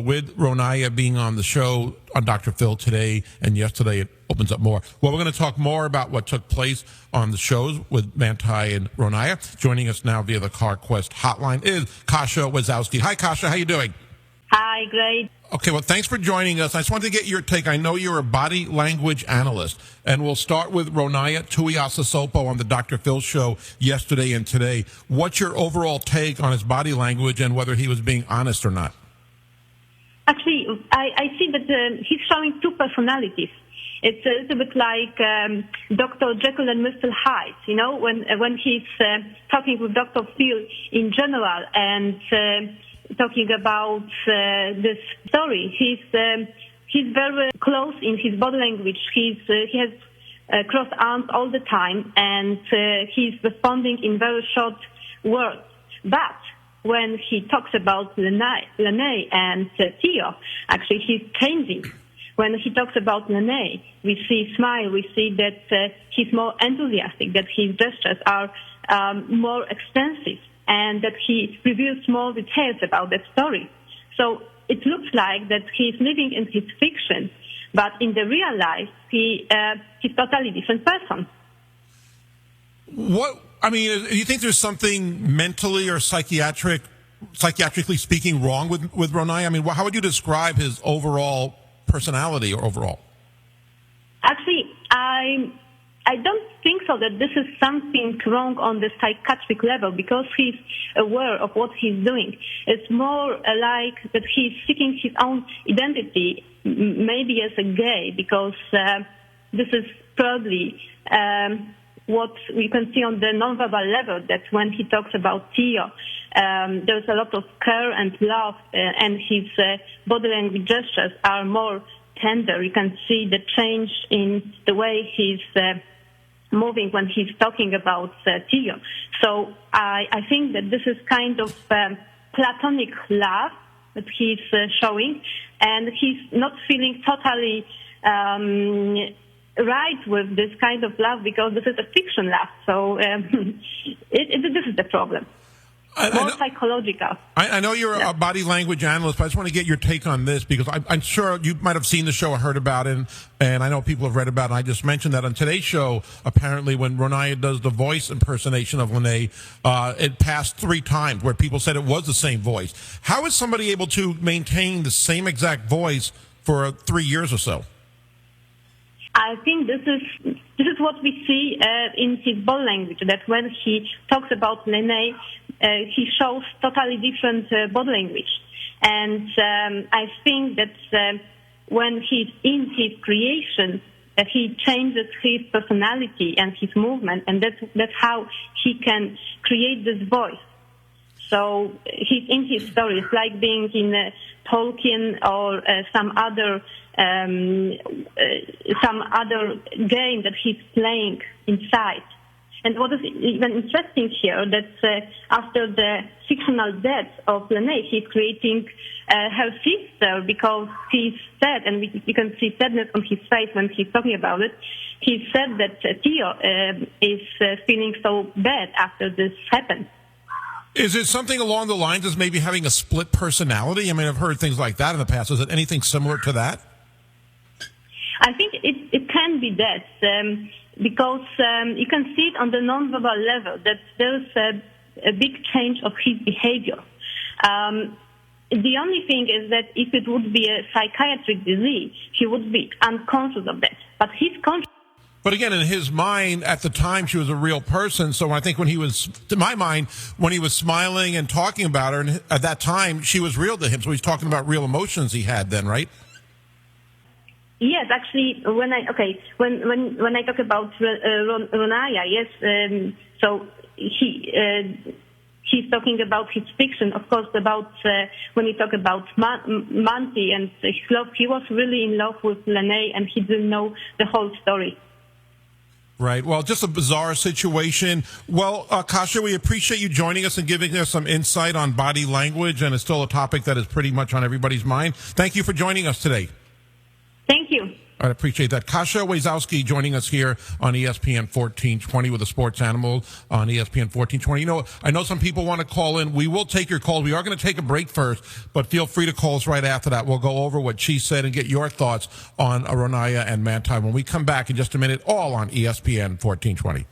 with Ronaiah being on the show on Dr. Phil today and yesterday, it opens up more. Well, we're going to talk more about what took place on the shows with Manti and Ronaiah. Joining us now via the CarQuest hotline is Kasia Wezowski. Hi, Kasia. How you doing? Hi, great. Okay, well, thanks for joining us. I just wanted to get your take. I know you're a body language analyst, and we'll start with Ronaiah Tuiasosopo on the Dr. Phil show yesterday and today. What's your overall take on his body language and whether he was being honest or not? Actually, I see that he's showing two personalities. It's a little bit like Dr. Jekyll and Mr. Hyde, you know, when he's talking with Dr. Phil in general and talking about this story. He's very close in his body language. He has crossed arms all the time, and he's responding in very short words. But when he talks about Lennay and Te'o, actually he's changing. When he talks about Lennay, we see smile, we see that he's more enthusiastic, that his gestures are more extensive, and that he reveals more details about that story. So it looks like that he's living in his fiction, but in the real life, he's a totally different person. Do you think there's something mentally or psychiatrically speaking wrong with Ronaiah? I mean, how would you describe his overall personality or overall? Actually, I don't think so that this is something wrong on the psychiatric level because he's aware of what he's doing. It's more like that he's seeking his own identity, maybe as a gay, because this is probably what we can see on the nonverbal level, that when he talks about Te'o, there's a lot of care and love, and his body language gestures are more tender. You can see the change in the way he's moving when he's talking about Te'o. So I think that this is kind of platonic love that he's showing, and he's not feeling totally right with this kind of love because this is a fiction love. So this is the problem. More psychological. I know you're a body language analyst, but I just want to get your take on this because I'm sure you might have seen the show or heard about it, and I know people have read about it. I just mentioned that on today's show, apparently when Ronaiah does the voice impersonation of Lennay, it passed 3 times where people said it was the same voice. How is somebody able to maintain the same exact voice for 3 years or so? I think this is what we see in his body language, that when he talks about Lennay, he shows totally different body language. And I think that when he's in his creation, he changes his personality and his movement, and that's how he can create this voice. So he's in his story. It's like being in Tolkien or some other game that he's playing inside. And what is even interesting here, that after the fictional death of Lennay, he's creating her sister because he's sad, and you can see sadness on his face when he's talking about it. He said that Te'o is feeling so bad after this happened. Is it something along the lines of maybe having a split personality? I mean, I've heard things like that in the past. Is it anything similar to that? I think it can be that because you can see it on the nonverbal level that there's a big change of his behavior. The only thing is that if it would be a psychiatric disease, he would be unconscious of that. But he's conscious. But again, in his mind, at the time, she was a real person. So I think when he was, to my mind, when he was smiling and talking about her, and at that time, she was real to him. So he's talking about real emotions he had then, right? Yes, actually, when I talk about Ronaiah, yes. So he's talking about his fiction, of course, about when he talk about Manti and his love. He was really in love with Lennay, and he didn't know the whole story. Right. Well, just a bizarre situation. Well, Kasia, we appreciate you joining us and giving us some insight on body language, and it's still a topic that is pretty much on everybody's mind. Thank you for joining us today. Thank you. I appreciate that. Kasia Wezowski joining us here on ESPN 1420 with the Sports Animal on ESPN 1420. You know, I know some people want to call in. We will take your calls. We are going to take a break first, but feel free to call us right after that. We'll go over what she said and get your thoughts on Ronaiah and Manti when we come back in just a minute, all on ESPN 1420.